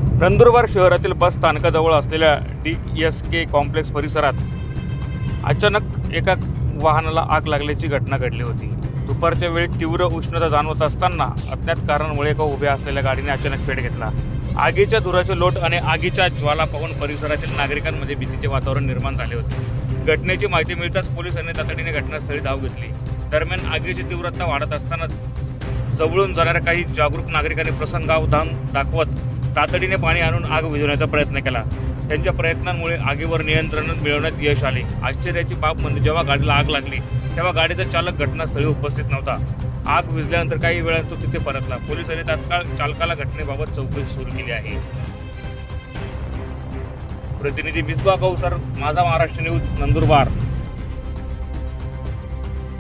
नंदुरबार शहरातील बस स्थानकाजवळ असलेल्या DSK कॉम्प्लेक्स परिसरात अचानक एका वाहनाला आग लागल्याची घटना घडली होती। दुपारच्या वेळी तीव्र उष्णता जाणवत असताना अज्ञात कारणामुळे एका उभ्या असलेल्या गाडीने अचानक पेट घेतला। आगीच्या धुराचे लोट आणि आगीच्या ज्वाला पाहून परिसरातील नागरिकांमध्ये भीतीचे वातावरण निर्माण झाले होते। घटनेची माहिती मिळताच पोलिसांनी तातडीने घटनास्थळी धाव घेतली। दरम्यान आगीची तीव्रता वाढत असताना जवळून जाणाऱ्या काही जागरूक नागरिकांनी प्रसंगावधान दाखवत तातडीने पाणी आणून आग विझवण्याचा प्रयत्न केला। त्यांच्या प्रयत्नांमुळे आगीवर नियंत्रण मिळवण्यात यश आले। आश्चर्याची बाब म्हणजे जेव्हा गाडीला आग लागली तेव्हा गाडीचा चालक घटनास्थळी उपस्थित नव्हता। आग विझल्यानंतर काही वेळात तो तिथे परतला। पोलिसांनी तात्काळ चालकाला घटनेबाबत चौकशी सुरू केली आहे। प्रतिनिधी मिसबा कौसर, माझा महाराष्ट्र न्यूज, नंदुरबार।